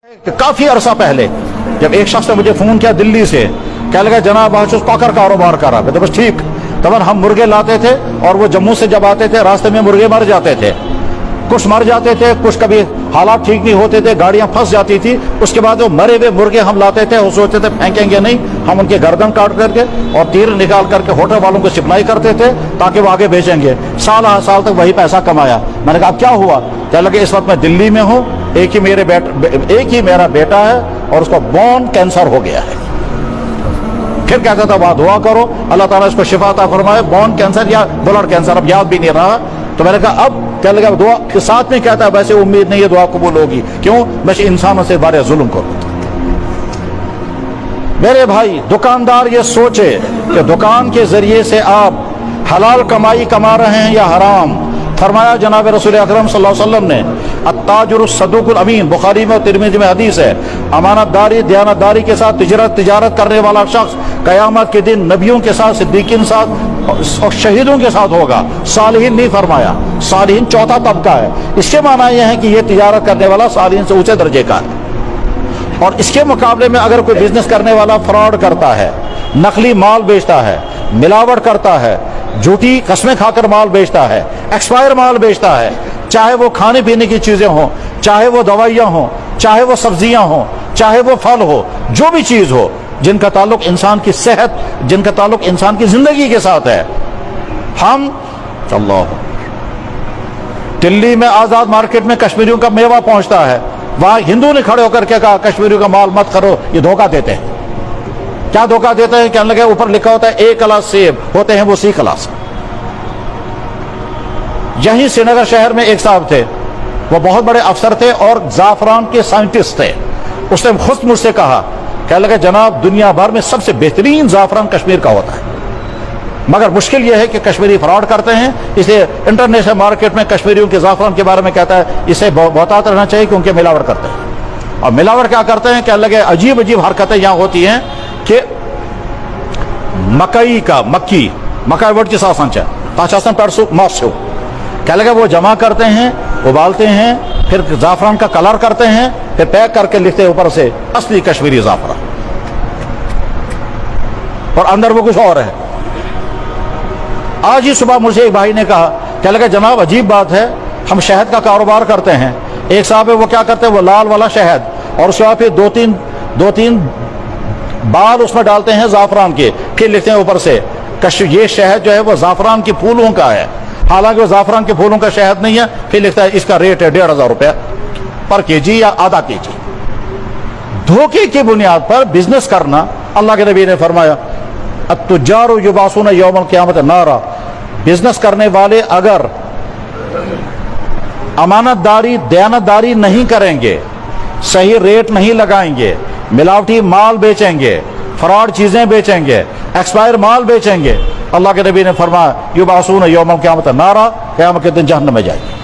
काफी अरसा पहले जब एक शख्स ने मुझे फोन किया दिल्ली से, कह लगा जनाब आज कॉकर कारोबार कर रहा है, तो बस ठीक। तब हम मुर्गे लाते थे और वो जम्मू से जब आते थे रास्ते में मुर्गे मर जाते थे, कुछ मर जाते थे, कुछ कभी हालात ठीक नहीं होते थे, गाड़ियां फंस जाती थी। उसके बाद वो मरे हुए मुर्गे हम लाते थे और सोचते थे फेंकेंगे नहीं, हम उनके गर्दन काट करके और तीर निकाल करके होटल वालों को सप्लाई करते थे ताकि वो आगे बेचेंगे। साल तक वही पैसा कमाया। मैंने कहा क्या हुआ? क्या लगे इस वक्त मैं दिल्ली में हूँ, एक ही मेरा बेटा है और उसको बोन कैंसर हो गया है। फिर कहता था वहां दुआ करो अल्लाह ताला इसको शिफा अता फरमाए, बोन कैंसर या ब्लड कैंसर, अब याद भी नहीं रहा। तो मैंने कहा अब क्या लगा दुआ के साथ में कहता है वैसे उम्मीद नहीं है दुआ कबूल होगी, क्यों? मैं इंसानों से बारे जुल्म करूं। मेरे भाई दुकानदार ये सोचे कि दुकान के जरिए से आप हलाल कमाई कमा रहे हैं या हराम। फरमाया जनाब रसूल अकरम सल्लल्लाहु अलैहि वसल्लम ने अत्ताजुरुस सदूकुल अमीन, बुखारी में और तिरमिज़ी में हदीस है, अमानतदारी दयानतदारी के साथ तिजारत करने वाला शख्स कयामत के दिन नबियों के साथ, सिद्दीकीन साथ और शहीदों के साथ होगा। सालिहीन नहीं फरमाया, सालिहीन चौथा तबका है। इसके माना यह है कि यह तिजारत करने वाला सालिहीन से ऊंचे दर्जे का है। और इसके मुकाबले में अगर कोई बिजनेस करने वाला फ्रॉड करता है, नकली माल बेचता है, मिलावट करता है, झूठी कस्में खाकर माल बेचता है, एक्सपायर माल बेचता है, चाहे वो खाने पीने की चीजें हों, चाहे वो दवाइयां हों, चाहे वो सब्जियां हों, चाहे वो फल हो, जो भी चीज हो जिनका ताल्लुक इंसान की सेहत, जिनका ताल्लुक इंसान की जिंदगी के साथ है, हम दिल्ली में आजाद मार्केट में कश्मीरियों का मेवा पहुंचता है, वहां हिंदू ने खड़े होकर के कहा कश्मीरियों का माल मत करो, ये धोखा देते हैं। क्या धोखा देते हैं? कहने लगे ऊपर लिखा होता है ए क्लास सेब, होते हैं वो सी क्लास। यहीं श्रीनगर शहर में एक साहब थे, वो बहुत बड़े अफसर थे और जाफरान के साइंटिस्ट थे। उसने खुद मुझसे कहा, कहने लगे जनाब दुनिया भर में सबसे बेहतरीन जाफरान कश्मीर का होता है, मगर मुश्किल यह है कि कश्मीरी फ्रॉड करते हैं, इसलिए इंटरनेशनल मार्केट में कश्मीरियों के जाफरान के बारे में कहता है इसे बहुतात रहना चाहिए क्योंकि मिलावट करते हैं। और मिलावट क्या करते हैं? कहने लगे अजीब अजीब हरकतें यहां होती हैं कि मकई वर्ड की सांच है ताशासन परसों मौसू, क्या लगे वो जमा करते हैं, उबालते हैं, फिर जाफरान का कलर करते हैं, फिर पैक करके लिखते हैं ऊपर से असली कश्मीरी जाफरान, और अंदर वो कुछ और है। आज ही सुबह मुझे एक भाई ने कहा, क्या लगा जनाब अजीब बात है, हम शहद का कारोबार करते हैं, एक साहब है वो क्या करते हैं वो लाल वाला शहद और उसके बाद फिर दो तीन बाल उसमें डालते हैं जाफरान के, फिर लिखते हैं ऊपर से ये शहद जो है वो जाफरान के फूलों का है, हालांकि वो जाफरान के फूलों का शहद नहीं है। फिर लिखता है इसका रेट है 1,500 रुपया पर केजी या आधा केजी। धोखे की बुनियाद पर बिजनेस करना, अल्लाह के नबी ने फरमाया अत्तुज्जारु युबासून यौमल क़ियामत नारा, बिजनेस करने वाले अगर अमानतदारी दयानतदारी नहीं करेंगे, सही रेट नहीं लगाएंगे, मिलावटी माल बेचेंगे, फ्रॉड चीजें बेचेंगे, एक्सपायर माल बेचेंगे, अल्लाह के नबी ने फरमाया युबासून यौमल क़ियामत नारा, क़यामत के दिन जहन्नम में जाएंगे।